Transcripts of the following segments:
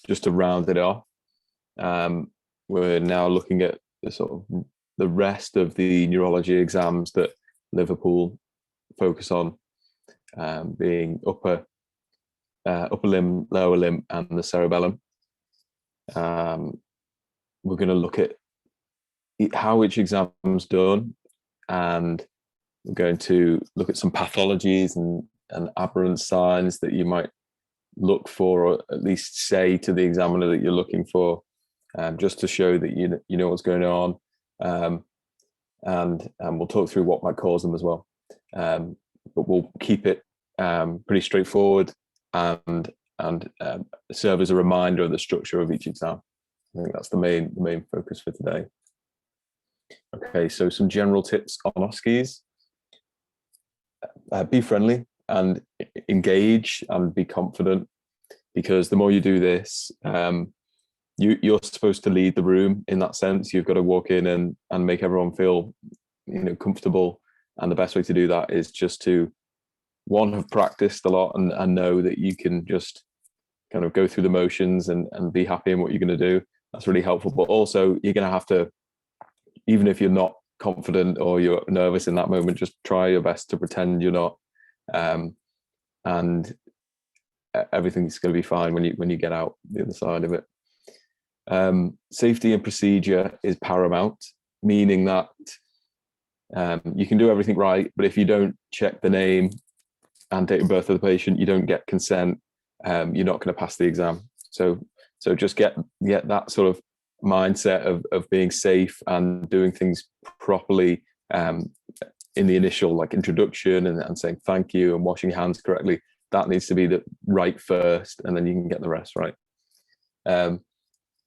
just to round it off, we're now looking at the rest of the neurology exams that Liverpool focus on, being upper limb, lower limb, and the cerebellum. We're going to look at how each exam's done, and we're going to look at some pathologies and aberrant signs that you might look for, or at least say to the examiner that you're looking for, just to show that you know what's going on, and we'll talk through what might cause them as well. But we'll keep it pretty straightforward and serve as a reminder of the structure of each exam. I think that's the main focus for today. Okay, so some general tips on OSCEs. Be friendly and engage and be confident, because the more you do this, you're supposed to lead the room in that sense. You've got to walk in and make everyone feel comfortable, and the best way to do that is just to, one, have practiced a lot and know that you can just kind of go through the motions and be happy in what you're going to do. That's really helpful. But also, you're going to have to, even if you're not confident or you're nervous in that moment, just try your best to pretend you're not, and everything's going to be fine when you get out the other side of it. Safety and procedure is paramount, meaning that you can do everything right, but if you don't check the name and date of birth of the patient, you don't get consent, you're not going to pass the exam. So just get that sort of mindset of being safe and doing things properly in the initial introduction and saying thank you and washing your hands correctly. That needs to be the right first, and then you can get the rest right.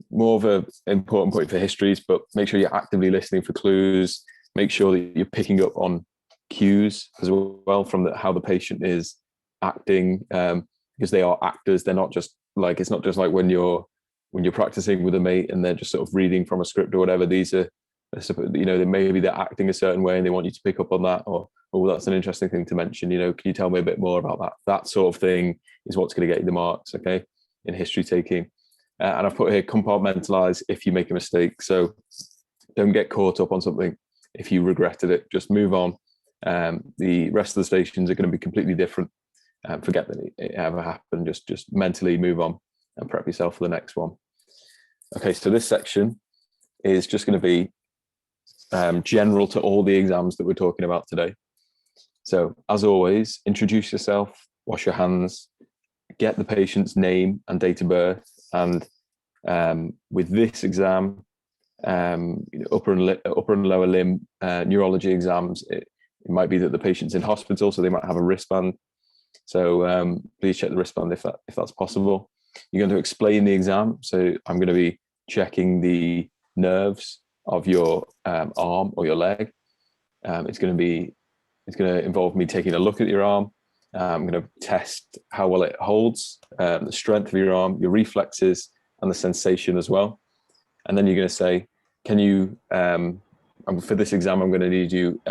More of an important point for histories, but make sure you're actively listening for clues. Make sure that you're picking up on cues as well from how the patient is acting, because they are actors. They're not just it's not just like when you're practicing with a mate and they're just sort of reading from a script or whatever. These are, maybe they're acting a certain way and they want you to pick up on that, or, oh, that's an interesting thing to mention. Can you tell me a bit more about that? That sort of thing is what's going to get you the marks, okay, in history taking. And I've put here, compartmentalize if you make a mistake. So don't get caught up on something if you regretted it. Just move on. The rest of the stations are going to be completely different. Forget that it ever happened. Just mentally move on and prep yourself for the next one. Okay, so this section is just going to be general to all the exams that we're talking about today. So as always, introduce yourself, wash your hands, get the patient's name and date of birth. And with this exam, upper and lower limb neurology exams, it might be that the patient's in hospital, so they might have a wristband. So please check the wristband if that's possible. You're going to explain the exam. So I'm going to be checking the nerves of your arm or your leg. It's going to involve me taking a look at your arm. I'm going to test how well it holds, the strength of your arm, your reflexes, and the sensation as well. And then you're going to say, can you, for this exam, I'm going to need you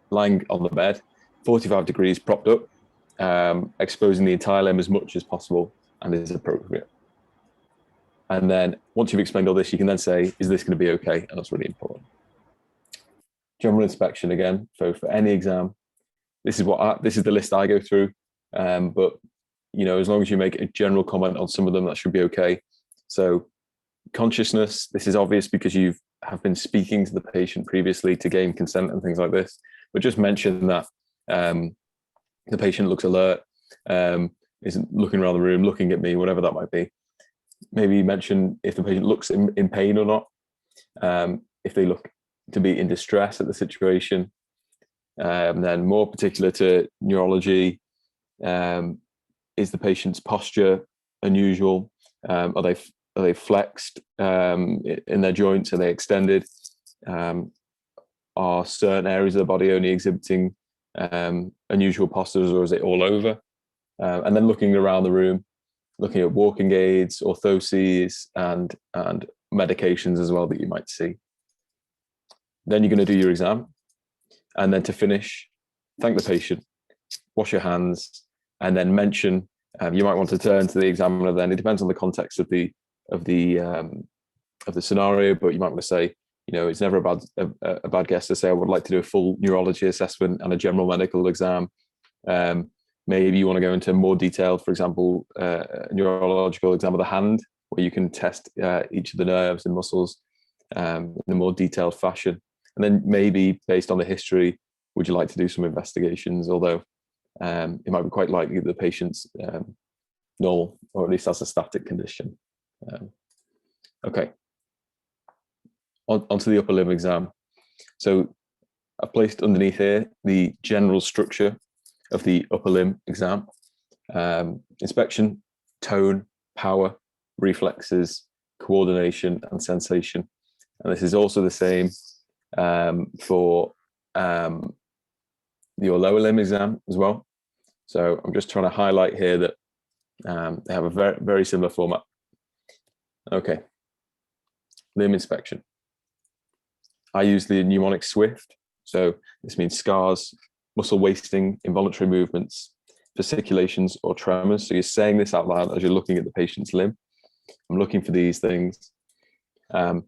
lying on the bed, 45 degrees propped up, exposing the entire limb as much as possible and is appropriate. And then once you've explained all this, you can then say, is this going to be okay? And that's really important. General inspection again, so for any exam, this is the list I go through. But as long as you make a general comment on some of them, that should be okay. So consciousness, this is obvious because you have been speaking to the patient previously to gain consent and things like this. But just mention that the patient looks alert, isn't looking around the room, looking at me, whatever that might be. Maybe mention if the patient looks in pain or not, if they look to be in distress at the situation. Then more particular to neurology, is the patient's posture unusual? Are they flexed in their joints? Are they extended? Are certain areas of the body only exhibiting unusual postures, or is it all over? And then looking around the room, looking at walking aids, orthoses, and medications as well that you might see. Then you're going to do your exam. And then to finish, thank the patient, wash your hands, and then mention You might want to turn to the examiner then. It depends on the context of the scenario, but you might want to say, it's never a bad guess to say, I would like to do a full neurology assessment and a general medical exam. Maybe you want to go into more detail, for example, a neurological exam of the hand, where you can test each of the nerves and muscles in a more detailed fashion. And then maybe based on the history, would you like to do some investigations? Although it might be quite likely that the patient's normal, or at least has a static condition. Okay. Onto the upper limb exam. So I've placed underneath here the general structure of the upper limb exam. Inspection, tone, power, reflexes, coordination, and sensation. And this is also the same for your lower limb exam as well. So I'm just trying to highlight here that they have a very, very similar format. Okay. Limb inspection. I use the mnemonic SWIFT. So this means scars, muscle wasting, involuntary movements, fasciculations, or tremors. So you're saying this out loud as you're looking at the patient's limb. I'm looking for these things. And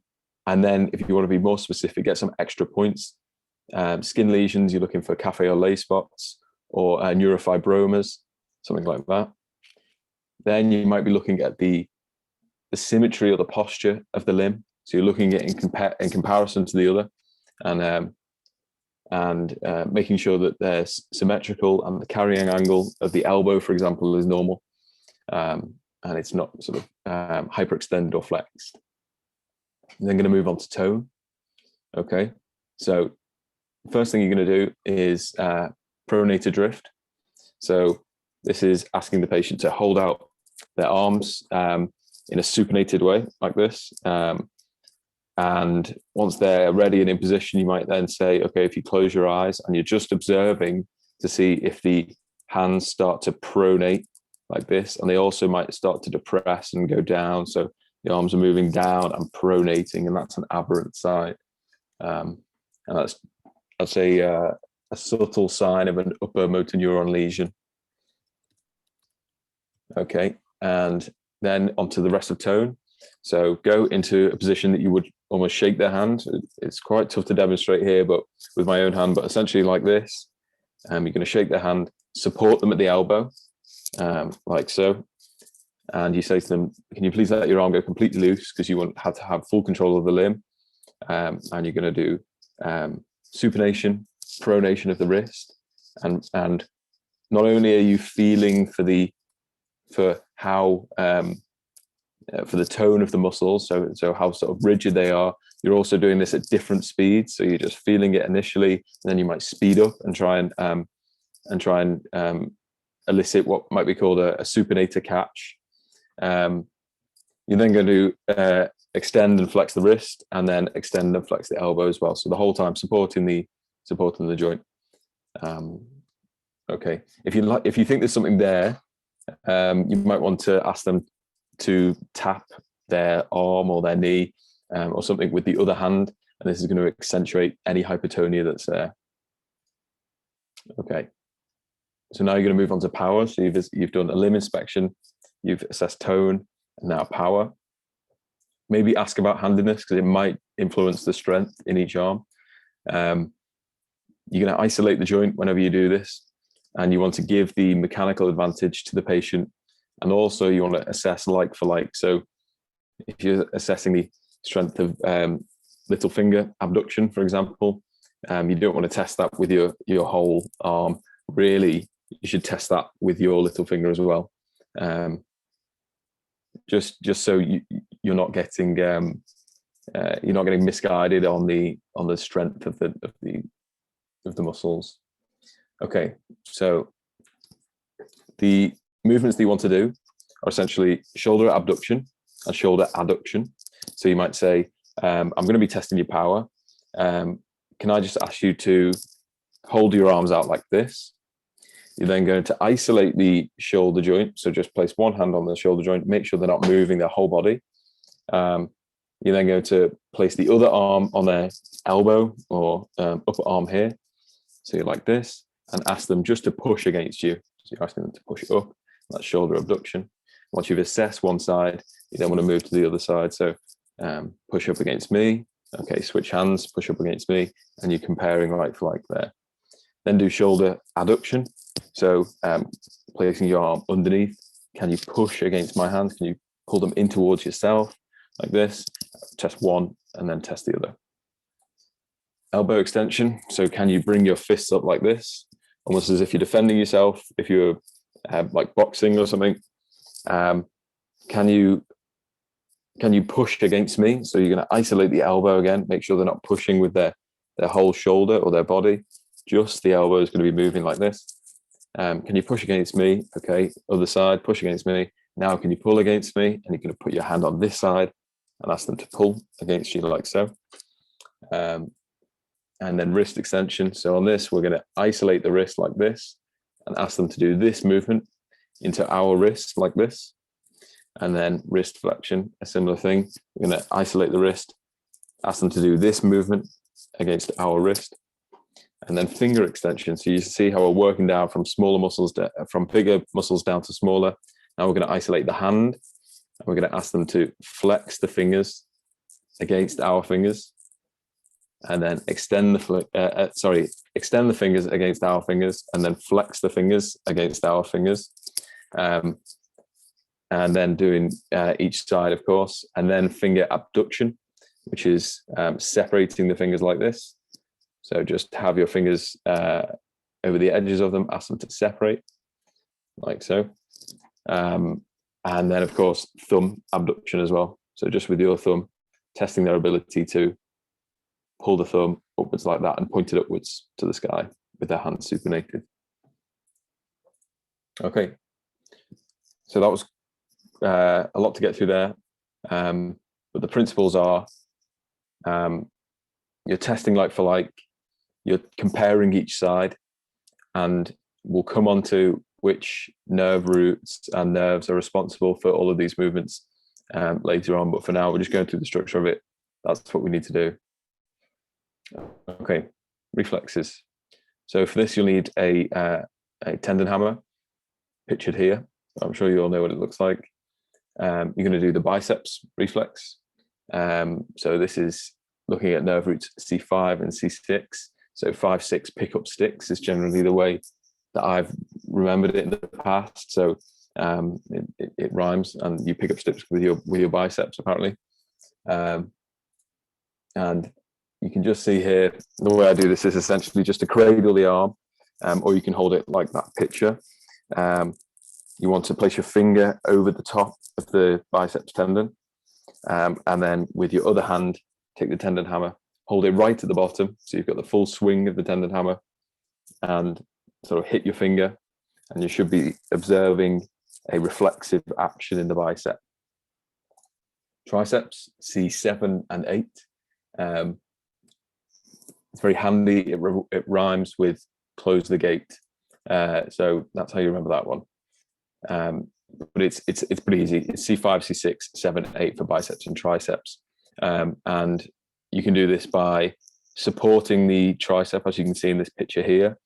then if you want to be more specific, get some extra points. Skin lesions, you're looking for cafe au lait spots or neurofibromas, something like that. Then you might be looking at the symmetry or the posture of the limb. So you're looking at it in comparison to the other, and making sure that they're symmetrical, and the carrying angle of the elbow, for example, is normal, and it's not sort of hyperextended or flexed. And then going to move on to tone. Okay, so first thing you're going to do is pronator drift. So this is asking the patient to hold out their arms in a supinated way, like this. And once they're ready and in position, you might then say, okay, if you close your eyes and you're just observing to see if the hands start to pronate like this, and they also might start to depress and go down. So the arms are moving down and pronating, and that's an aberrant sign. And that's a subtle sign of an upper motor neuron lesion. Okay, and then onto the rest of tone. So go into a position that you would almost shake their hand. It's quite tough to demonstrate here, but with my own hand, but essentially like this. You're going to shake their hand, support them at the elbow, like so. And you say to them, can you please let your arm go completely loose, because you want to have full control of the limb. And you're going to do supination, pronation of the wrist. And not only are you feeling for the tone of the muscles, so how sort of rigid they are, you're also doing this at different speeds. So you're just feeling it initially, and then you might speed up and try and elicit what might be called a supinator catch. You're then going to extend and flex the wrist, and then extend and flex the elbow as well. So the whole time supporting the joint. Okay, if you think there's something there, you might want to ask them to tap their arm or their knee or something with the other hand, and this is going to accentuate any hypertonia that's there. Okay, so now you're going to move on to power. So you've done a limb inspection, you've assessed tone, and now power. Maybe ask about handedness, because it might influence the strength in each arm. You're going to isolate the joint whenever you do this, and you want to give the mechanical advantage to the patient. And also you want to assess like for like. So if you're assessing the strength of little finger abduction, for example, you don't want to test that with your whole arm. Really, you should test that with your little finger as well. Just so you're not getting misguided on the strength of the muscles. Okay, so the movements that you want to do are essentially shoulder abduction and shoulder adduction. So you might say, I'm going to be testing your power. Can I just ask you to hold your arms out like this? You're then going to isolate the shoulder joint. So just place one hand on the shoulder joint, make sure they're not moving their whole body. You're then going to place the other arm on their elbow or upper arm here. So you're like this, and ask them just to push against you. So you're asking them to push up, That's shoulder abduction. Once you've assessed one side, you then want to move to the other side. So push up against me. Okay, switch hands, push up against me, and you're comparing like for like there. Then do shoulder adduction. So placing your arm underneath. Can you push against my hands? Can you pull them in towards yourself like this? Test one and then test the other. Elbow extension. So can you bring your fists up like this? Almost as if you're defending yourself. If you're like boxing or something. Can you push against me? So you're going to isolate the elbow again. Make sure they're not pushing with their whole shoulder or their body. Just the elbow is going to be moving like this. Can you push against me? Okay, other side, push against me. Now can you pull against me? And you're going to put your hand on this side and ask them to pull against you like so. And then wrist extension. So on this, we're going to isolate the wrist like this and ask them to do this movement into our wrist like this. And then wrist flexion, a similar thing. We're going to isolate the wrist, ask them to do this movement against our wrist. And then finger extension. So you see how we're working down from smaller muscles, from bigger muscles down to smaller. Now we're going to isolate the hand. And we're going to ask them to flex the fingers against our fingers. And then extend the fingers against our fingers, and then flex the fingers against our fingers. And then doing each side, of course, and then finger abduction, which is separating the fingers like this. So just have your fingers over the edges of them, ask them to separate, like so. And then, of course, thumb abduction as well. So just with your thumb, testing their ability to pull the thumb upwards like that and point it upwards to the sky with their hands supinated. Okay, so that was a lot to get through there. But the principles are you're testing like for like, you're comparing each side, and we'll come on to which nerve roots and nerves are responsible for all of these movements later on. But for now, we're just going through the structure of it. That's what we need to do. Okay, reflexes. So for this, you'll need a tendon hammer pictured here. I'm sure you all know what it looks like. You're going to do the biceps reflex. So this is looking at nerve roots C5 and C6. So 5, 6 pick up sticks is generally the way that I've remembered it in the past. So it rhymes, and you pick up sticks with your biceps apparently. And you can just see here, the way I do this is essentially just to cradle the arm, or you can hold it like that picture. You want to place your finger over the top of the biceps tendon, and then with your other hand, take the tendon hammer, hold it right at the bottom, so you've got the full swing of the tendon hammer, and sort of hit your finger, and you should be observing a reflexive action in the bicep. Triceps, C7 and 8. It's very handy. It rhymes with close the gate. So that's how you remember that one. But it's pretty easy. It's C5, C6, 7, 8 for biceps and triceps. And you can do this by supporting the tricep, as you can see in this picture here,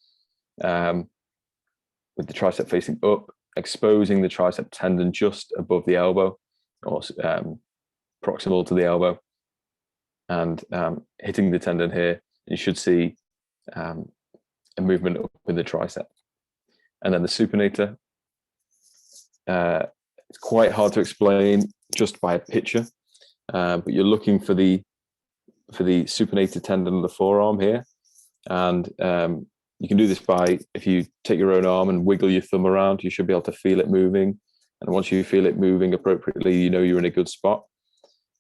with the tricep facing up, exposing the tricep tendon just above the elbow, or proximal to the elbow, and hitting the tendon here. You should see a movement up in the tricep. And then the supinator. It's quite hard to explain just by a picture, but you're looking for the supinator tendon of the forearm here, and you can do this by, if you take your own arm and wiggle your thumb around, you should be able to feel it moving. And once you feel it moving appropriately, you know you're in a good spot.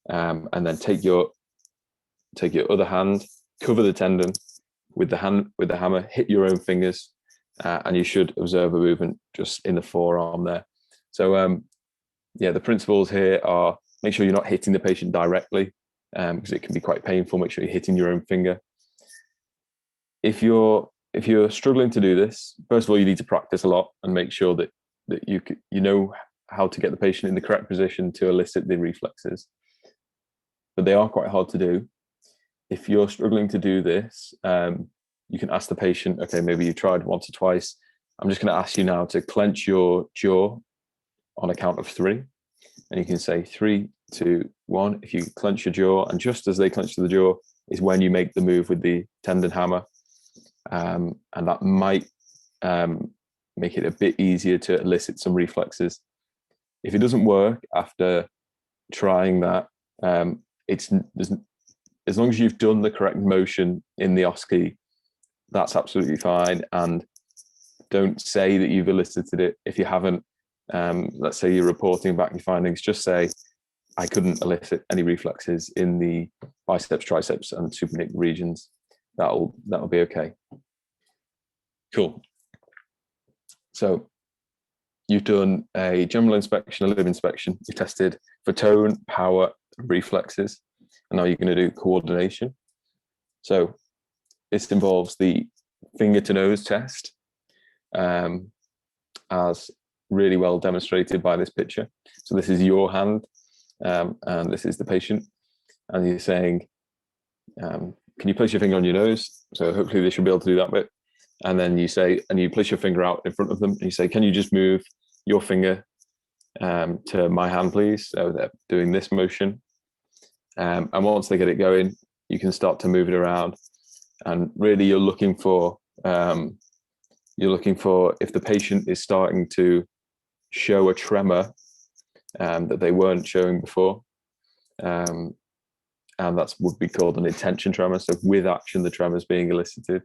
And then take your other hand, cover the tendon with the hammer, hit your own fingers, and you should observe a movement just in the forearm there. So yeah, the principles here are: make sure you're not hitting the patient directly, because it can be quite painful. Make sure you're hitting your own finger. If you're struggling to do this, first of all, you need to practice a lot and make sure that you know how to get the patient in the correct position to elicit the reflexes. But they are quite hard to do. If you're struggling to do this, you can ask the patient, okay, maybe you tried once or twice. I'm just going to ask you now to clench your jaw on a count of 3. And you can say 3, 2, 1. If you clench your jaw, and just as they clench the jaw is when you make the move with the tendon hammer. And that might make it a bit easier to elicit some reflexes. If it doesn't work after trying that, as long as you've done the correct motion in the OSCE, that's absolutely fine. And don't say that you've elicited it if you haven't. Let's say you're reporting back your findings, just say, I couldn't elicit any reflexes in the biceps, triceps, and supranuclear regions. That'll be okay. Cool. So you've done a general inspection, a limb inspection. You tested for tone, power, reflexes, and now you're going to do coordination. So this involves the finger to nose test, as really well demonstrated by this picture. So this is your hand, and this is the patient, and you're saying, can you place your finger on your nose? So hopefully they should be able to do that bit. And then you say, and you place your finger out in front of them, and you say, can you just move your finger to my hand, please? So they're doing this motion. And once they get it going, you can start to move it around. And really you're looking for if the patient is starting to show a tremor that they weren't showing before. And that would be called an intention tremor. So with action, the tremor is being elicited.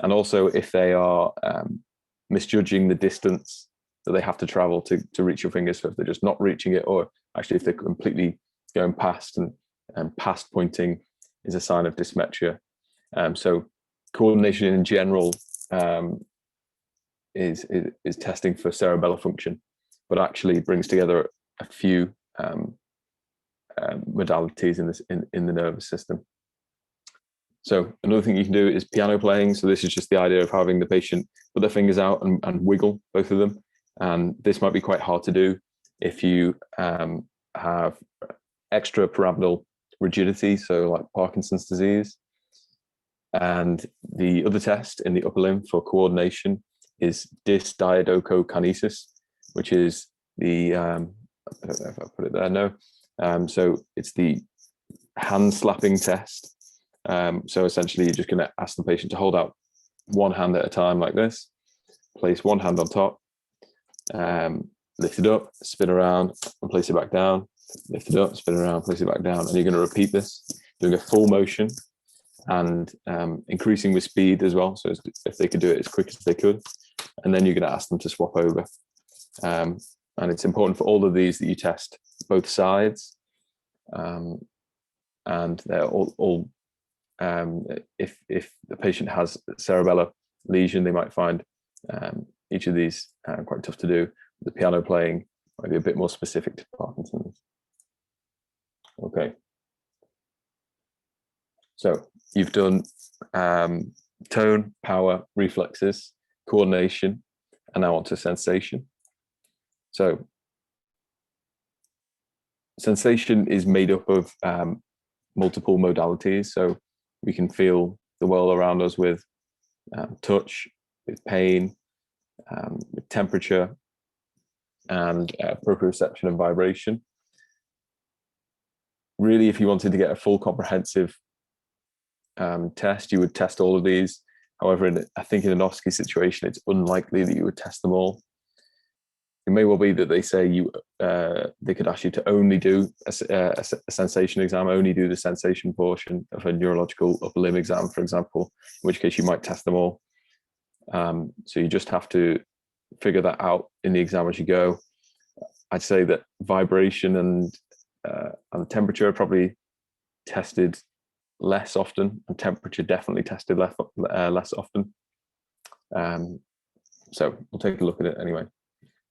And also if they are misjudging the distance that they have to travel to reach your finger. So if they're just not reaching it, or actually if they're completely going past, and past pointing is a sign of dysmetria. So coordination in general is testing for cerebellar function, but actually brings together a few modalities in the nervous system. So another thing you can do is piano playing. So this is just the idea of having the patient put their fingers out and wiggle both of them. And this might be quite hard to do if you have extrapyramidal rigidity, so like Parkinson's disease. And the other test in the upper limb for coordination is dysdiadochokinesis, which is the, I don't know if I put it there, no. So it's the hand slapping test. So essentially you're just going to ask the patient to hold out one hand at a time like this, place one hand on top, lift it up, spin around and place it back down, lift it up, spin around, place it back down. And you're going to repeat this, doing a full motion and increasing with speed as well. So if they could do it as quick as they could, and then you're going to ask them to swap over. And it's important for all of these that you test both sides. And they're all if the patient has a cerebellar lesion, they might find each of these quite tough to do. The piano playing might be a bit more specific to Parkinson's. Okay. So you've done tone, power, reflexes, coordination, and now on to sensation. So sensation is made up of multiple modalities. So we can feel the world around us with touch, with pain, with temperature, and proprioception and vibration. Really, if you wanted to get a full comprehensive test, you would test all of these. However, I think in an OSCE situation, it's unlikely that you would test them all. It may well be that they say they could ask you to only do a sensation exam, only do the sensation portion of a neurological upper limb exam, for example, in which case you might test them all. So you just have to figure that out in the exam as you go. I'd say that vibration and temperature are probably tested less often, and temperature definitely tested less often. So we'll take a look at it anyway.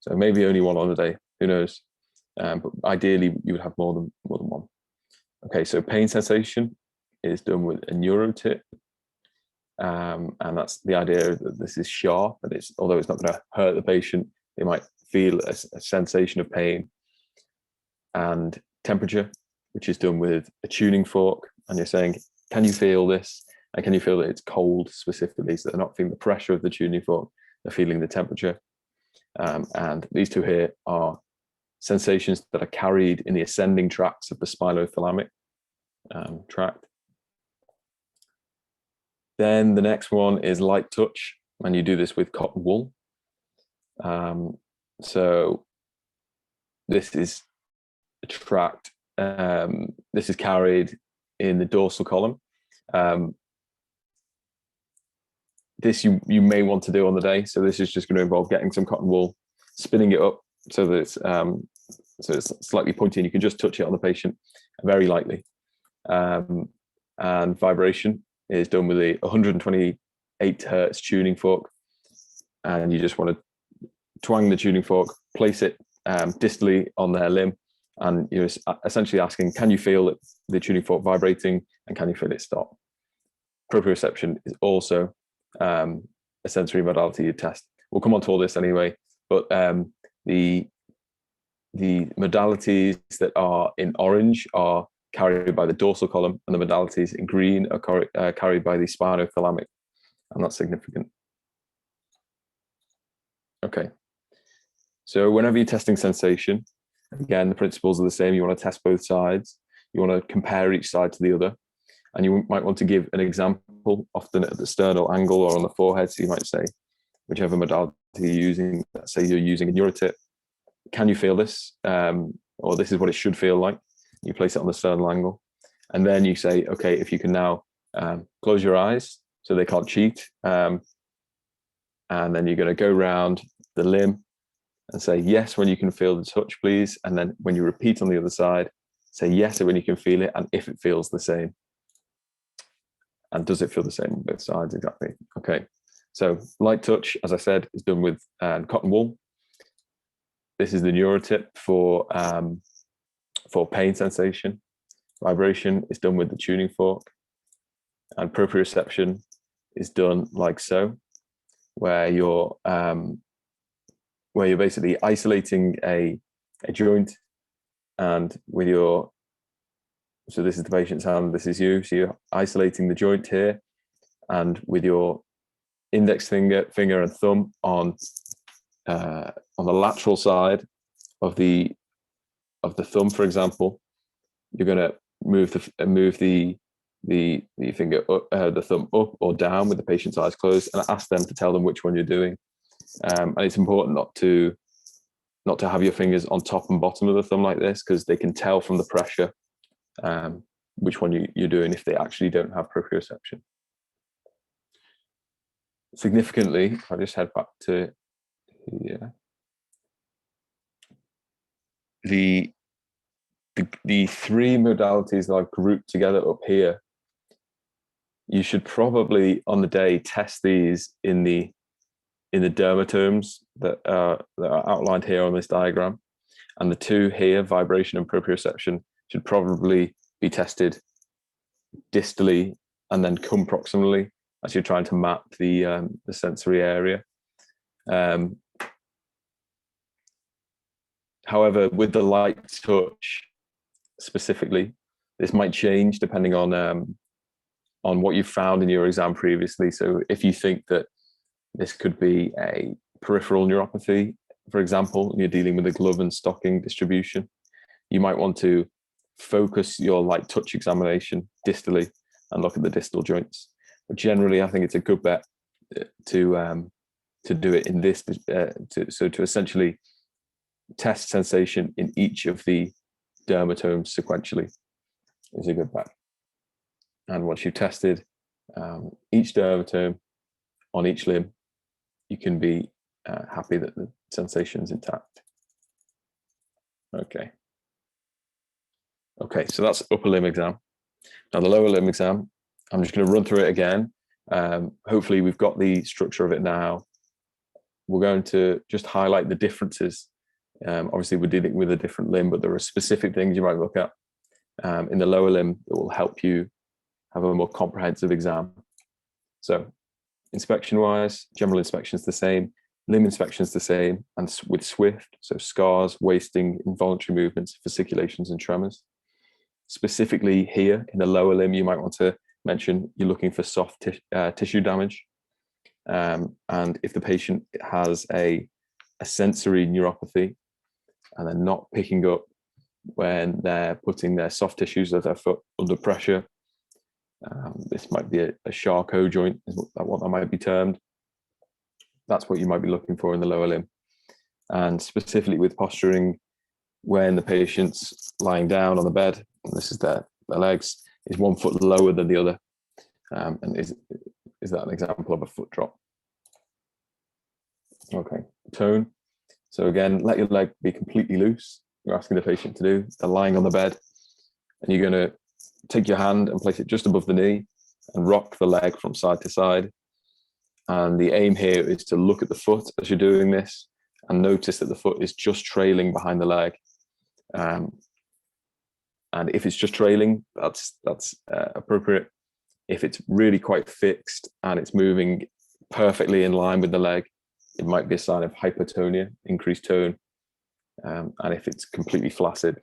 So maybe only one on a day, who knows? But ideally, you would have more than one. Okay, so pain sensation is done with a neurotip, and that's the idea that this is sharp, and although it's not going to hurt the patient, they might feel a sensation of pain. And temperature, which is done with a tuning fork, and you're saying, can you feel this? And can you feel that it's cold specifically? So they're not feeling the pressure of the tuning fork, they're feeling the temperature. And these two here are sensations that are carried in the ascending tracts of the spinothalamic tract. Then the next one is light touch, and you do this with cotton wool. So this is a tract, this is carried in the dorsal column. This you may want to do on the day. So this is just going to involve getting some cotton wool, spinning it up so that it's slightly pointy, and you can just touch it on the patient very lightly. And vibration is done with a 128 hertz tuning fork, and you just want to twang the tuning fork, place it distally on their limb, and you're essentially asking, can you feel the tuning fork vibrating, and can you feel it stop? Proprioception is also a sensory modality you test. We'll come on to all this anyway, but the modalities that are in orange are carried by the dorsal column, and the modalities in green are carried by the spinothalamic, and that's significant. Okay, so whenever you're testing sensation, again, the principles are the same. You want to test both sides. You want to compare each side to the other. And you might want to give an example, often at the sternal angle or on the forehead. So you might say, whichever modality you're using, let's say you're using a neurotip, can you feel this? Or this is what it should feel like. You place it on the sternal angle. And then you say, okay, if you can now close your eyes so they can't cheat. And then you're going to go around the limb and say yes when you can feel the touch, please. And then when you repeat on the other side, say yes when you can feel it, and if it feels the same. And does it feel the same on both sides? Exactly. Okay. So light touch, as I said, is done with cotton wool. This is the neurotip for pain sensation. Vibration is done with the tuning fork, and proprioception is done like so, where you're basically isolating a joint, and with your, so this is the patient's hand, this is you, so you're isolating the joint here, and with your index finger and thumb on the lateral side of the thumb, for example, you're going to move the finger up, the thumb up or down with the patient's eyes closed, and ask them to tell them which one you're doing. And it's important not to have your fingers on top and bottom of the thumb like this, because they can tell from the pressure which one you're doing if they actually don't have proprioception. Significantly, if I just head back to here, the three modalities that I've grouped together up here, you should probably on the day test these in the dermatomes that are outlined here on this diagram, and the two here, vibration and proprioception, should probably be tested distally and then come proximally as you're trying to map the sensory area. However, with the light touch specifically, this might change depending on what you found in your exam previously. So if you think that this could be a peripheral neuropathy, for example, and you're dealing with a glove and stocking distribution, you might want to focus your light touch examination distally and look at the distal joints. But generally, I think it's a good bet to do it in this, to essentially test sensation in each of the dermatomes sequentially is a good bet. And once you've tested each dermatome on each limb, you can be happy that the sensation's intact. Okay, so that's upper limb exam. Now the lower limb exam, I'm just going to run through it again. Hopefully we've got the structure of it now. We're going to just highlight the differences. Obviously we're dealing with a different limb, but there are specific things you might look at in the lower limb that will help you have a more comprehensive exam. So inspection wise, general inspection is the same, limb inspection is the same, and with SWIFT, so scars, wasting, involuntary movements, fasciculations and tremors. Specifically here in the lower limb, you might want to mention you're looking for soft tissue damage. And if the patient has a sensory neuropathy, and they're not picking up when they're putting their soft tissues of their foot under pressure. This might be a Charcot joint, is what that might be termed. That's what you might be looking for in the lower limb. And specifically with posturing, when the patient's lying down on the bed, and this is their legs, is 1 foot lower than the other. And is that an example of a foot drop? Okay, tone. So again, let your leg be completely loose. You're asking the patient to do. They're lying on the bed, and you're going to take your hand and place it just above the knee and rock the leg from side to side. And the aim here is to look at the foot as you're doing this and notice that the foot is just trailing behind the leg. And if it's just trailing, that's appropriate. If it's really quite fixed and it's moving perfectly in line with the leg, it might be a sign of hypotonia, increased tone. And if it's completely flaccid,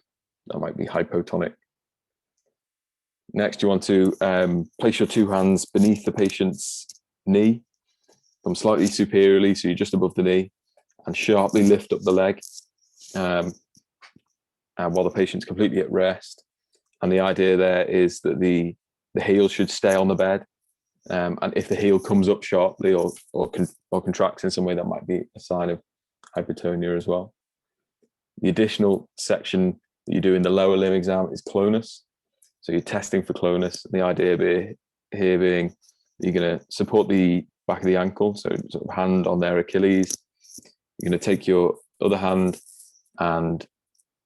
that might be hypotonic. Next, you want to place your 2 hands beneath the patient's knee, from slightly superiorly, so you're just above the knee, and sharply lift up the leg while the patient's completely at rest. And the idea there is that the heel should stay on the bed. And if the heel comes up sharply or contracts in some way, that might be a sign of hypotonia as well. The additional section that you do in the lower limb exam is clonus. So you're testing for clonus. The idea here being you're going to support the back of the ankle, so sort of hand on their Achilles. You're going to take your other hand and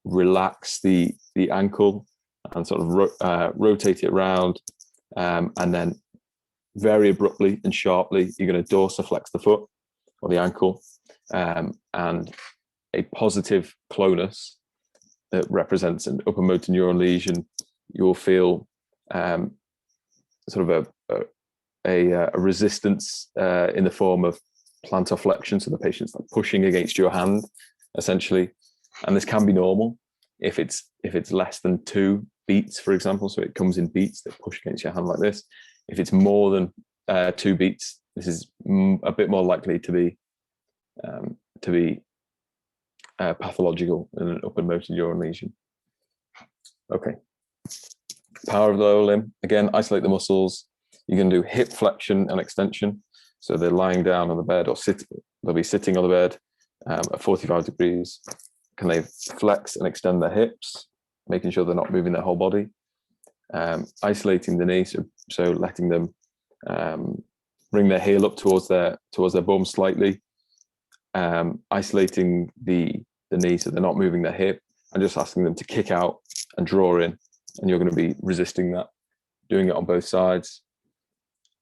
relax the ankle and sort of rotate it around, and then very abruptly and sharply, you're going to dorsiflex the foot or the ankle, and a positive clonus that represents an upper motor neuron lesion. You'll feel sort of a resistance in the form of plantar flexion, so the patient's like pushing against your hand, essentially. And this can be normal if it's less than 2 beats, for example. So it comes in beats that push against your hand like this. If it's more than 2 beats, this is a bit more likely to be pathological in an upper motor neuron lesion. Okay. Power of the lower limb. Again, isolate the muscles. You're going to do hip flexion and extension. So they're lying down on the bed or they'll be sitting on the bed at 45 degrees. Can they flex and extend their hips, making sure they're not moving their whole body? Isolating the knee, so letting them bring their heel up towards their bum slightly. Isolating the knee so they're not moving their hip, and just asking them to kick out and draw in. And you're going to be resisting that, doing it on both sides.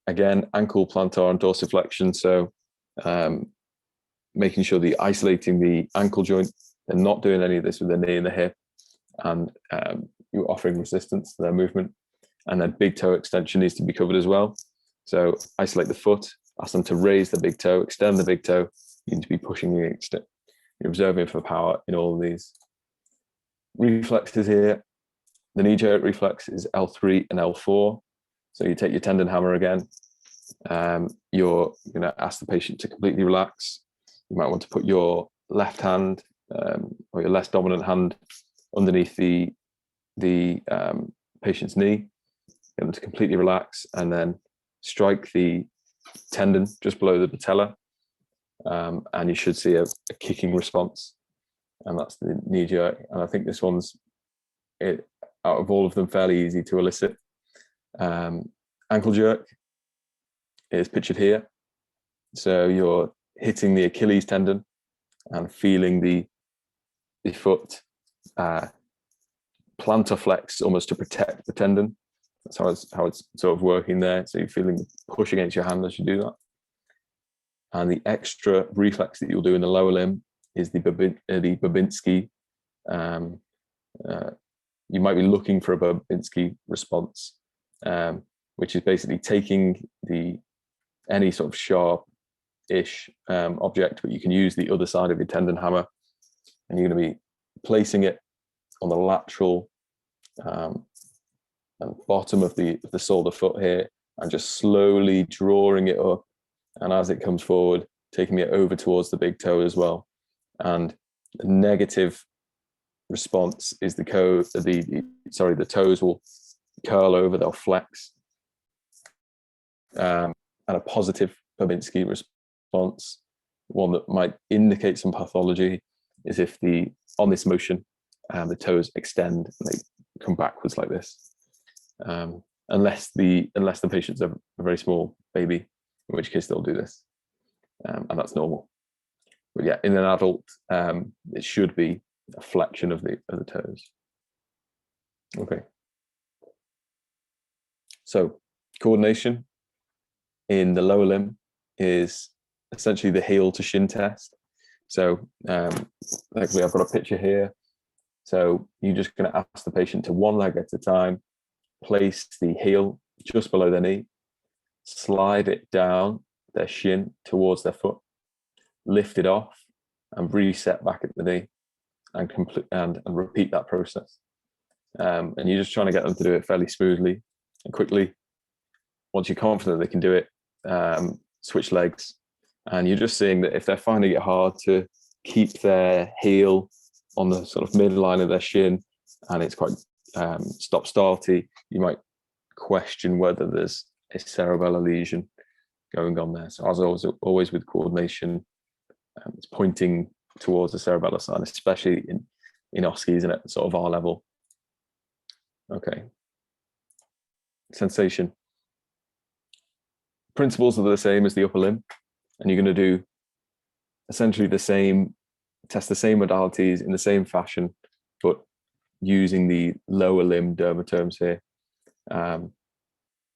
Again, ankle, plantar, and dorsiflexion. So making sure isolating the ankle joint. They're not doing any of this with the knee and the hip, and you're offering resistance to their movement. And then big toe extension needs to be covered as well. So isolate the foot, ask them to raise the big toe, extend the big toe. You need to be pushing against it. You're observing for power in all of these. Reflexes here. The knee jerk reflex is L3 and L4. So you take your tendon hammer again. You're going to ask the patient to completely relax. You might want to put your left hand or your less dominant hand underneath the patient's knee, get them to completely relax, and then strike the tendon just below the patella, and you should see a kicking response, and that's the knee jerk. And I think this one's, out of all of them, fairly easy to elicit. Ankle jerk is pictured here. So you're hitting the Achilles tendon and feeling the foot plantar flex almost to protect the tendon. That's how it's sort of working there. So you're feeling the push against your hand as you do that. And the extra reflex that you'll do in the lower limb is the Babinski. You might be looking for a Babinski response, which is basically taking any sort of sharp-ish object, but you can use the other side of your tendon hammer, and you're going to be placing it on the lateral bottom of the sole of the foot here, and just slowly drawing it up. And as it comes forward, taking it over towards the big toe as well. And the negative response is the toes will curl over, they'll flex. And a positive Babinski response, one that might indicate some pathology, is if on this motion, the toes extend and they come backwards like this. Unless the patient's a very small baby, in which case they'll do this, and that's normal. But yeah, in an adult, it should be a flexion of the toes. Okay. So coordination in the lower limb is essentially the heel to shin test. So actually I've got a picture here. So you're just going to ask the patient to one leg at a time, place the heel just below their knee, slide it down their shin towards their foot, lift it off and reset back at the knee, and repeat that process. And you're just trying to get them to do it fairly smoothly and quickly. Once you're confident they can do it, switch legs. And you're just seeing that if they're finding it hard to keep their heel on the sort of midline of their shin, and it's quite stop-starty, you might question whether there's a cerebellar lesion going on there. So as always with coordination, it's pointing towards the cerebellar sign, especially in OSCEs and at sort of our level. Okay. Sensation. Principles are the same as the upper limb, and you're going to do essentially the same, test the same modalities in the same fashion, but using the lower limb dermatomes here.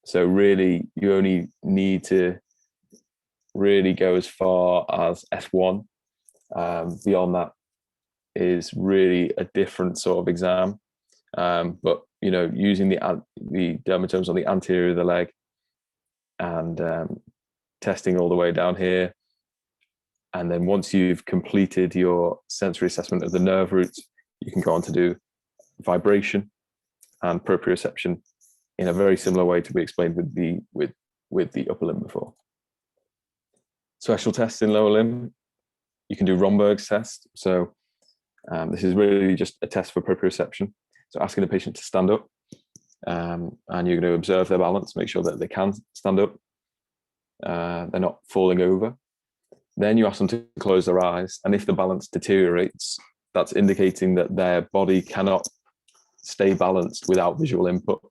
So really, you only need to really go as far as F1. Beyond that is really a different sort of exam. But using the dermatomes on the anterior of the leg and testing all the way down here. And then once you've completed your sensory assessment of the nerve roots, you can go on to do vibration and proprioception in a very similar way to be explained with the upper limb before. Special tests in lower limb, you can do Romberg's test. So this is really just a test for proprioception. So asking the patient to stand up, and you're going to observe their balance, make sure that they can stand up, they're not falling over. Then you ask them to close their eyes, and if the balance deteriorates, that's indicating that their body cannot stay balanced without visual input,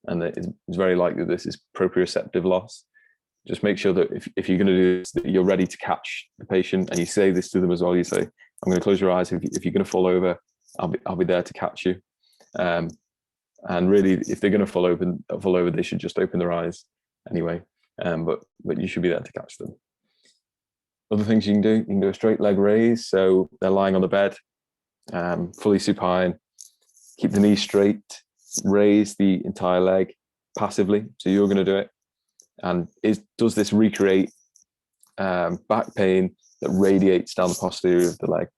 and it's very likely this is proprioceptive loss. Just make sure that if you're going to do this, that you're ready to catch the patient, and you say this to them as well. You say, "I'm going to close your eyes. If you're going to fall over, I'll be there to catch you." And really, if they're going to fall over, they should just open their eyes anyway. But you should be there to catch them. Other things you can do a straight leg raise. So they're lying on the bed, fully supine. Keep the knee straight. Raise the entire leg passively. So you're going to do it. And does this recreate back pain that radiates down the posterior of the leg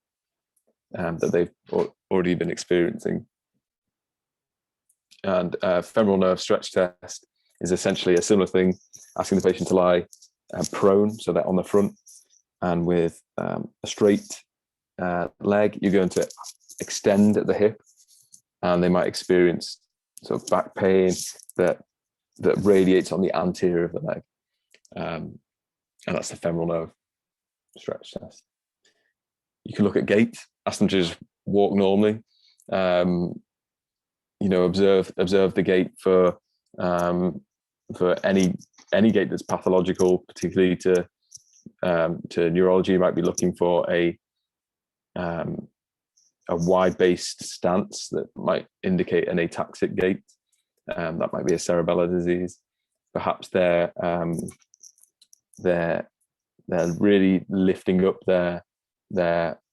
that they've already been experiencing? And femoral nerve stretch test is essentially a similar thing, asking the patient to lie prone, so they're on the front, and with a straight leg, you're going to extend at the hip, and they might experience sort of back pain that radiates on the anterior of the leg, and that's the femoral nerve stretch test. You can look at gait, ask them to just walk normally. Observe the gait for any gait that's pathological, particularly to neurology. You might be looking for a wide-based stance that might indicate an ataxic gait. That might be a cerebellar disease. Perhaps they're really lifting up their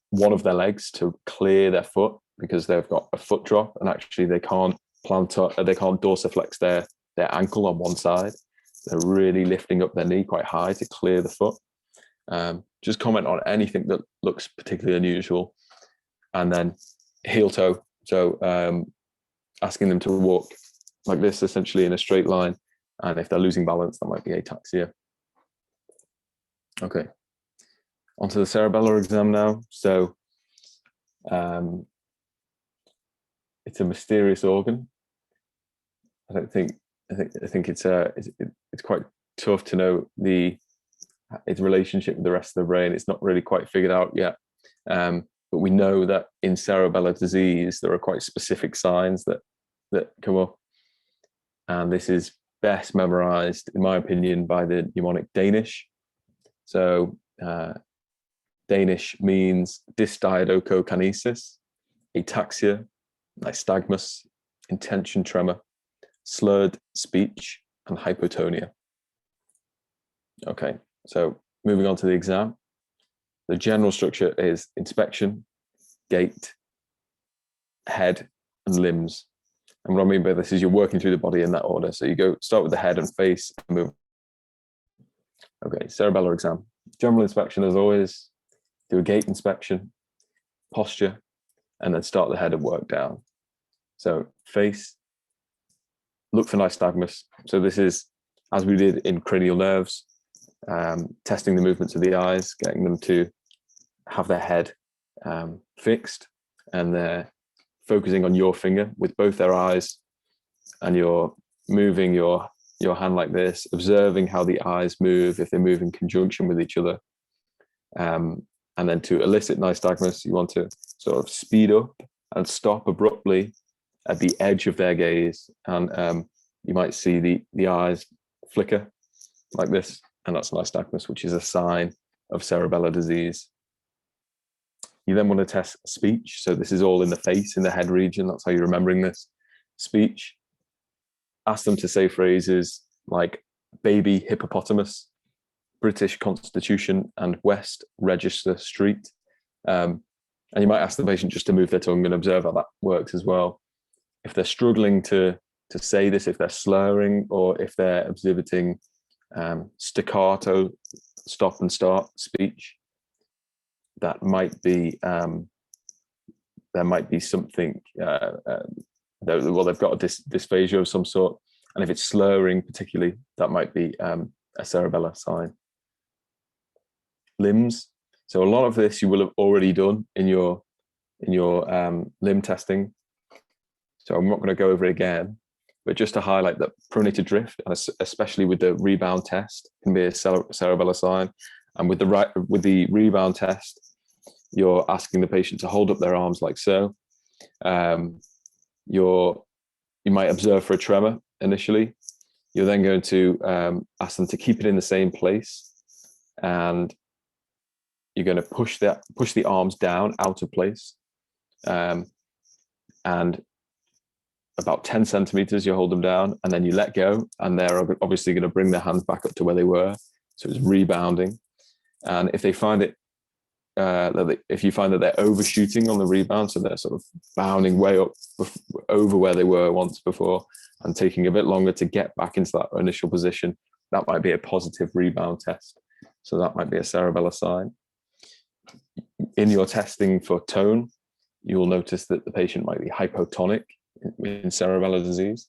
one of their legs to clear their foot because they've got a foot drop, and actually they can't dorsiflex their ankle on one side. They're really lifting up their knee quite high to clear the foot. Just comment on anything that looks particularly unusual. And then heel toe. So asking them to walk like this, essentially in a straight line. And if they're losing balance, that might be ataxia. Okay. Onto the cerebellar exam now. So it's a mysterious organ. I think it's quite tough to know its relationship with the rest of the brain. It's not really quite figured out yet. But we know that in cerebellar disease, there are quite specific signs that come up. And this is best memorized, in my opinion, by the mnemonic Danish. So Danish means dysdiadochokinesis, ataxia, nystagmus, intention tremor, slurred speech, and hypotonia. Okay, so moving on to the exam. The general structure is inspection, gait, head, and limbs. And what I mean by this is you're working through the body in that order. So you start with the head and face and move. Okay, cerebellar exam. General inspection as always, do a gait inspection, posture, and then start the head and work down. So face, look for nystagmus. So this is, as we did in cranial nerves, testing the movements of the eyes, getting them to have their head fixed, and they're focusing on your finger with both their eyes, and you're moving your hand like this, observing how the eyes move, if they move in conjunction with each other. And then to elicit nystagmus, you want to sort of speed up and stop abruptly at the edge of their gaze, and you might see the eyes flicker like this, and that's nystagmus, which is a sign of cerebellar disease. You then want to test speech. So this is all in the face, in the head region. That's how you're remembering this. Speech. Ask them to say phrases like baby hippopotamus, British Constitution, and West Register Street. And you might ask the patient just to move their tongue and observe how that works as well. If they're struggling to say this, if they're slurring, or if they're exhibiting staccato, stop and start speech, that might be there might be something. Well, they've got a dysphagia of some sort, and if it's slurring particularly, that might be a cerebellar sign. Limbs. So a lot of this you will have already done in your limb testing. So I'm not going to go over it again, but just to highlight that pronated drift, especially with the rebound test, can be a cerebellar sign. And with the rebound test, you're asking the patient to hold up their arms like so. You might observe for a tremor initially. You're then going to ask them to keep it in the same place, and you're going to push the arms down out of place, and about 10 centimeters you hold them down, and then you let go, and they're obviously going to bring their hands back up to where they were. So it's rebounding. And if they find it, if you find that they're overshooting on the rebound, so they're sort of bounding way up over where they were once before and taking a bit longer to get back into that initial position, that might be a positive rebound test. So that might be a cerebellar sign. In your testing for tone, you will notice that the patient might be hypotonic in cerebellar disease.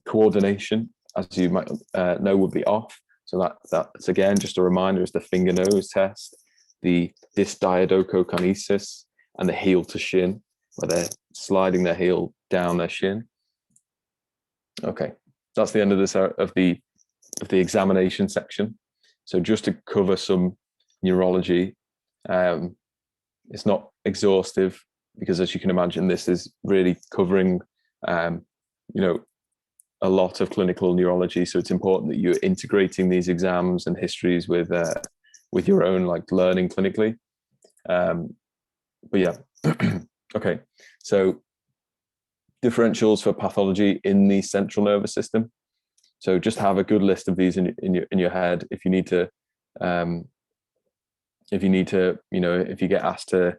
Coordination, as you might know, would be off. So that's again just a reminder, is the finger nose test, the dysdiadochokinesis, and the heel to shin, where they're sliding their heel down their shin. Okay, that's the end of the examination section. So just to cover some neurology, it's not exhaustive, because as you can imagine, this is really covering a lot of clinical neurology. So it's important that you're integrating these exams and histories with your own learning clinically. But yeah, okay. So differentials for pathology in the central nervous system. So just have a good list of these in your head. If you get asked to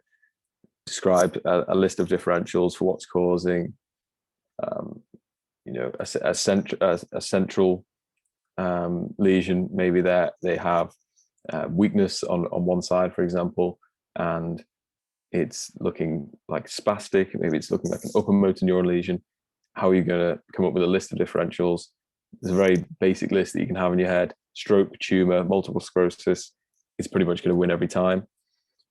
describe a list of differentials for what's causing a central lesion, maybe they have weakness on one side, for example, and it's looking like spastic, maybe it's looking like an upper motor neuron lesion. How are you going to come up with a list of differentials? There's a very basic list that you can have in your head. Stroke, tumor, multiple sclerosis is pretty much going to win every time.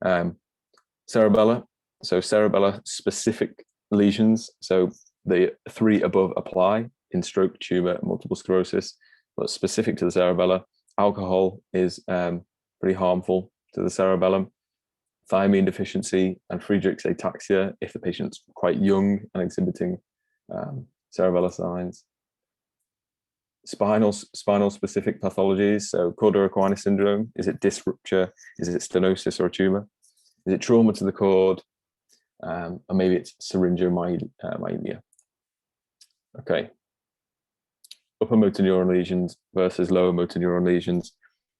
Cerebellar. So cerebellar specific lesions. So the 3 above apply in stroke, tumor, and multiple sclerosis, but specific to the cerebellum, alcohol is pretty harmful to the cerebellum. Thiamine deficiency and Friedreich's ataxia if the patient's quite young and exhibiting cerebellar signs. Spinal specific pathologies, so cauda syndrome, is it disc rupture, is it stenosis or a tumor, is it trauma to the cord, or maybe it's syringomyelia. Okay, upper motor neuron lesions versus lower motor neuron lesions.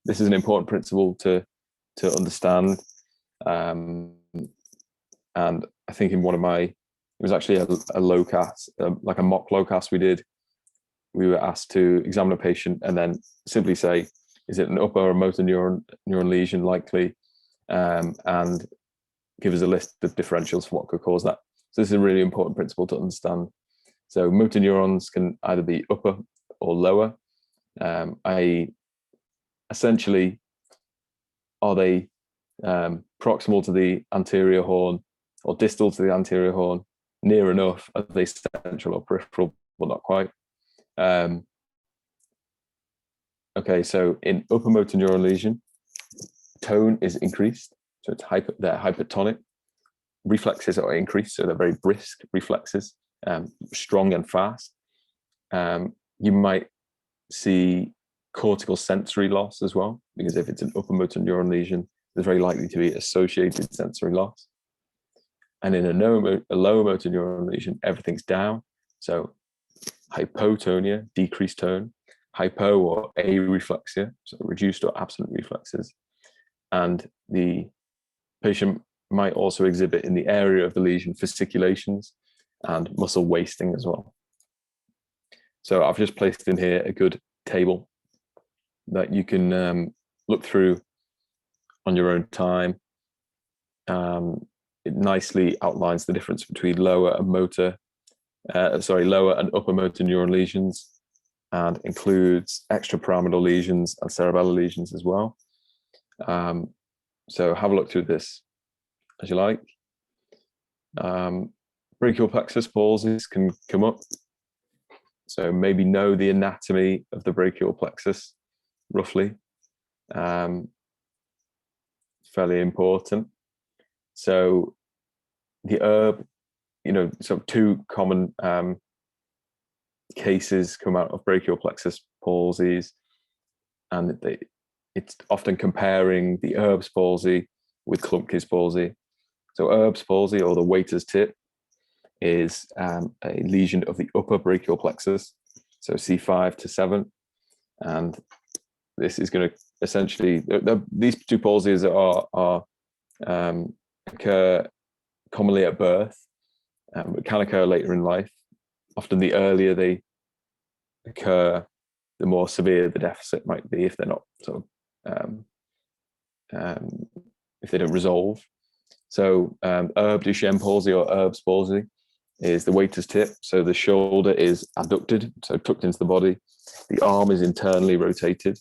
This is an important principle to understand, and I think in one of my, it was actually a LOCAS, like a mock LOCAS we did. We were asked to examine a patient and then simply say, is it an upper or motor neuron lesion likely, and give us a list of differentials for what could cause that. So this is a really important principle to understand. So motor neurons can either be upper or lower, i.e. essentially, are they proximal to the anterior horn or distal to the anterior horn, near enough, are they central or peripheral, but not quite. Okay, so in upper motor neuron lesion, tone is increased, so it's they're hypertonic. Reflexes are increased, so they're very brisk reflexes, strong and fast. You might see cortical sensory loss as well, because if it's an upper motor neuron lesion, there's very likely to be associated sensory loss. And in a lower motor neuron lesion, everything's down, so hypotonia, decreased tone, hypo or areflexia, so reduced or absent reflexes. And the patient might also exhibit in the area of the lesion fasciculations and muscle wasting as well. So I've just placed in here a good table that you can look through on your own time. It nicely outlines the difference between lower and upper motor neuron lesions, and includes extrapyramidal lesions and cerebellar lesions as well. So have a look through this as you like. Brachial plexus palsies can come up. So maybe know the anatomy of the brachial plexus roughly. Fairly important. So the herb, so 2 common cases come out of brachial plexus palsies, and it's often comparing the Erb's palsy with Klumpke's palsy. So Erb's palsy, or the waiter's tip, is a lesion of the upper brachial plexus, so C5 to 7, and this is going to essentially, these 2 palsies occur commonly at birth, but can occur later in life. Often the earlier they occur, the more severe the deficit might be if they're not sort of if they don't resolve. So Erb Duchenne palsy or Erb's palsy is the waiter's tip. So the shoulder is adducted, so tucked into the body. The arm is internally rotated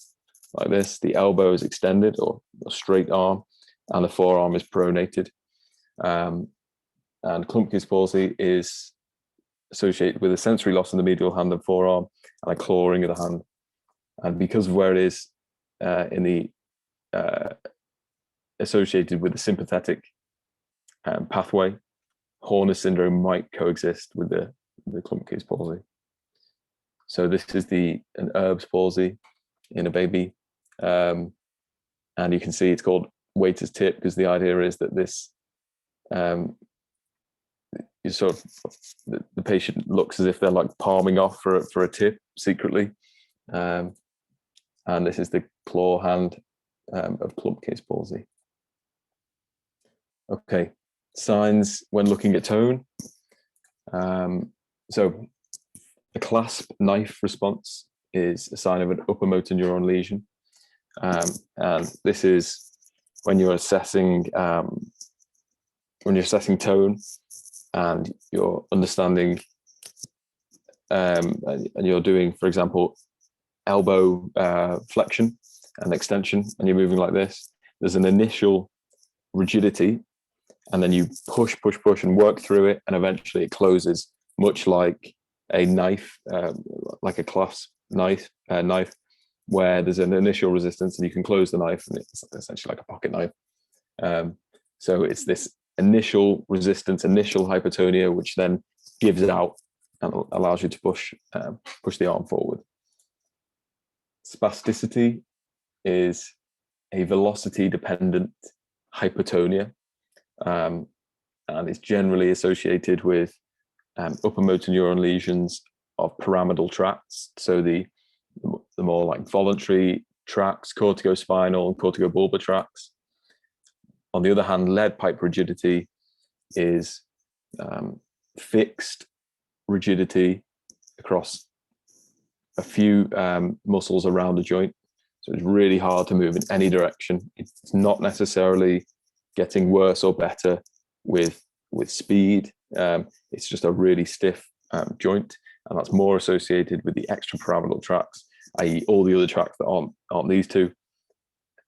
like this. The elbow is extended, or a straight arm, and the forearm is pronated. And Klumpke's palsy is associated with a sensory loss in the medial hand and forearm, and a clawing of the hand. And because of where it is in the associated with the sympathetic pathway, Horner syndrome might coexist with the Klumpke's palsy. So this is an Erb's palsy in a baby, and you can see it's called waiter's tip because the idea is that this is sort of the patient looks as if they're like palming off for a tip secretly, and this is the claw hand of Klumpke's palsy. Okay, signs when looking at tone. So a clasp knife response is a sign of an upper motor neuron lesion, and this is when you're assessing tone and you're understanding and you're doing, for example, elbow flexion and extension, and you're moving like this. There's an initial rigidity, and then you push and work through it, and eventually it closes, much like a knife, like a clasp knife, where there's an initial resistance and you can close the knife, and it's essentially like a pocket knife. So it's this initial resistance, initial hypotonia, which then gives out and allows you to push the arm forward. Spasticity is a velocity-dependent hypotonia, and it's generally associated with upper motor neuron lesions of pyramidal tracts. So the more like voluntary tracts, corticospinal and corticobulbar tracts. On the other hand, lead pipe rigidity is fixed rigidity across a few muscles around a joint. So it's really hard to move in any direction. It's not necessarily getting worse or better with speed. It's just a really stiff joint, and that's more associated with the extrapyramidal tracts, i.e. all the other tracts that aren't these two.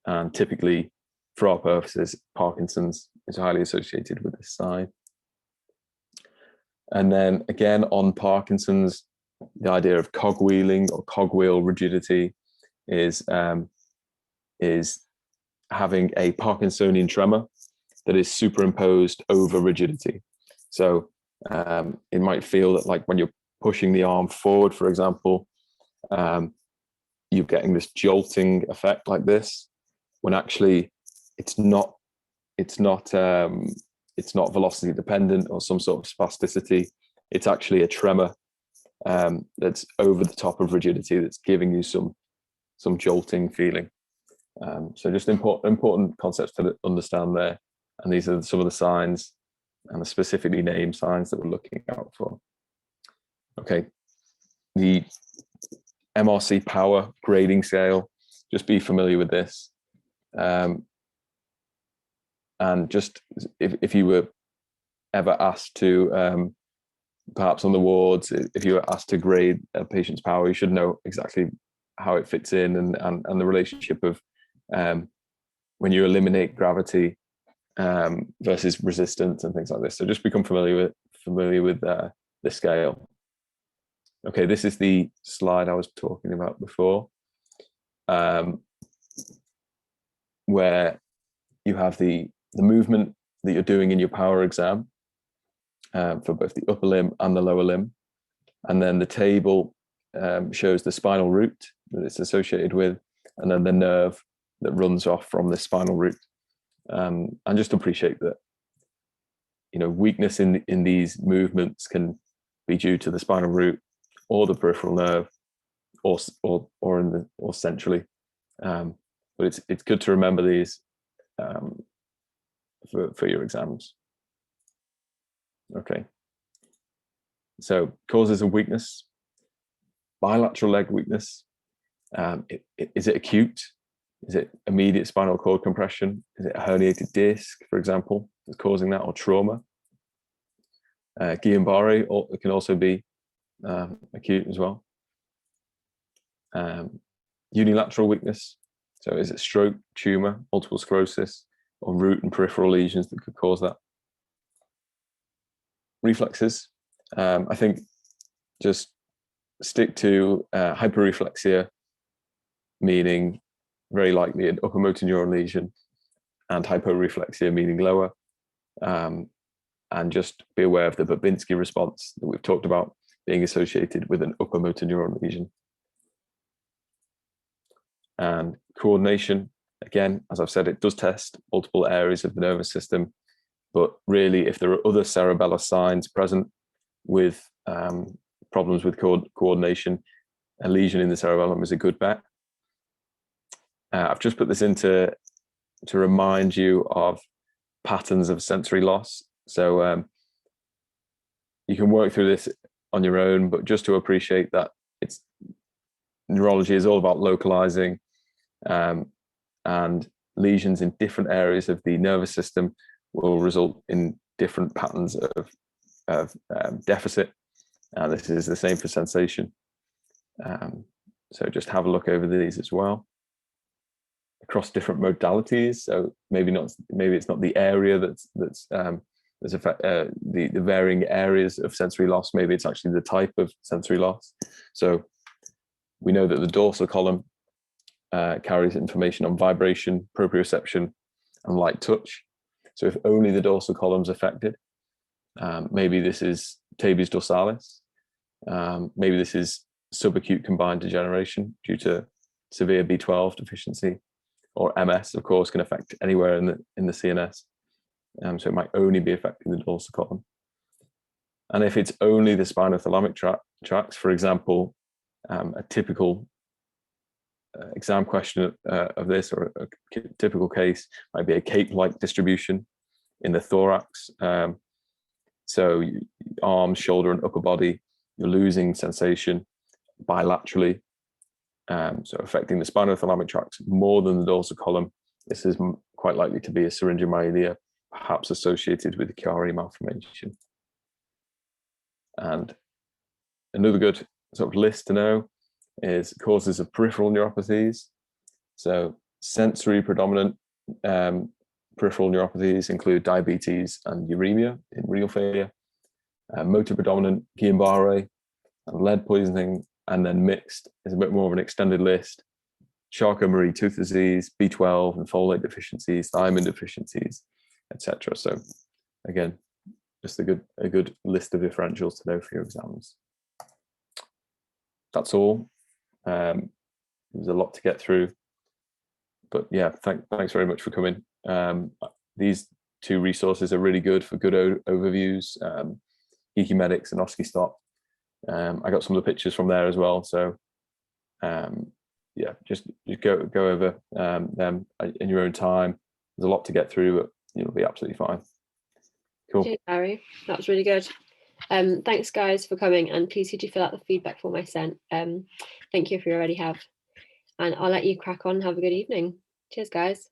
And typically, for our purposes, Parkinson's is highly associated with this side. And then again, on Parkinson's, the idea of cogwheeling or cogwheel rigidity is having a Parkinsonian tremor that is superimposed over rigidity. So it might feel that, like when you're pushing the arm forward, for example, you're getting this jolting effect like this, when actually it's not velocity dependent or some sort of spasticity. It's actually a tremor that's over the top of rigidity that's giving you some jolting feeling. So just important concepts to understand there. And these are some of the signs and the specifically named signs that we're looking out for. Okay, the MRC Power Grading Scale, just be familiar with this. And just if you were ever asked to, perhaps on the wards, if you were asked to grade a patient's power, you should know exactly how it fits in and the relationship of when you eliminate gravity versus resistance and things like this. So just become familiar with the scale. Okay, this is the slide I was talking about before, where you have the movement that you're doing in your power exam for both the upper limb and the lower limb. And then the table shows the spinal root that it's associated with, and then the nerve that runs off from the spinal root. And just appreciate that, weakness in these movements can be due to the spinal root or the peripheral nerve, or centrally. But it's good to remember these for your exams. Okay. So causes of weakness: bilateral leg weakness. Is it acute? Is it immediate spinal cord compression? Is it a herniated disc, for example, that's causing that, or trauma? Guillain-Barré can also be acute as well. Unilateral weakness. So is it stroke, tumor, multiple sclerosis, or root and peripheral lesions that could cause that? Reflexes. I think just stick to hyperreflexia, meaning very likely an upper motor neuron lesion, and hyporeflexia, meaning lower. And just be aware of the Babinski response that we've talked about being associated with an upper motor neuron lesion. And coordination, again, as I've said, it does test multiple areas of the nervous system, but really, if there are other cerebellar signs present with problems with coordination, a lesion in the cerebellum is a good bet. I've just put this in to remind you of patterns of sensory loss. So you can work through this on your own, but just to appreciate that neurology is all about localizing, and lesions in different areas of the nervous system will result in different patterns of deficit. This is the same for sensation. So just have a look over these as well. across different modalities. So maybe it's not the area that's the varying areas of sensory loss. Maybe it's actually the type of sensory loss. So we know that the dorsal column carries information on vibration, proprioception, and light touch. So if only the dorsal column's affected, maybe this is tabes dorsalis. Maybe this is subacute combined degeneration due to severe B12 deficiency, or MS, of course, can affect anywhere in the CNS. So it might only be affecting the dorsal column. And if it's only the spinothalamic tracts, for example, a typical exam question of this, or a typical case, might be a cape-like distribution in the thorax. So arms, shoulder, and upper body, you're losing sensation bilaterally. So affecting the spinothalamic tracts more than the dorsal column. This is quite likely to be a syringomyelia, perhaps associated with the Chiari malformation. And another good sort of list to know is causes of peripheral neuropathies. So sensory predominant peripheral neuropathies include diabetes and uremia in renal failure, motor predominant Guillain-Barré and lead poisoning, and then mixed is a bit more of an extended list: Charcot-Marie tooth disease, B12 and folate deficiencies, thiamine deficiencies, etc. So again, just a good list of differentials to know for your exams. That's all. There's a lot to get through, but yeah, thanks very much for coming. These two resources are really good for good overviews. Geeky Medics and OSCE Stop. I got some of the pictures from there as well. So yeah, just go over them in your own time. There's a lot to get through, but you'll be absolutely fine. Cool. Cheers, Harry. That was really good. Thanks guys for coming, and please could you fill out the feedback form I sent. Thank you if you already have, and I'll let you crack on. Have a good evening. Cheers guys.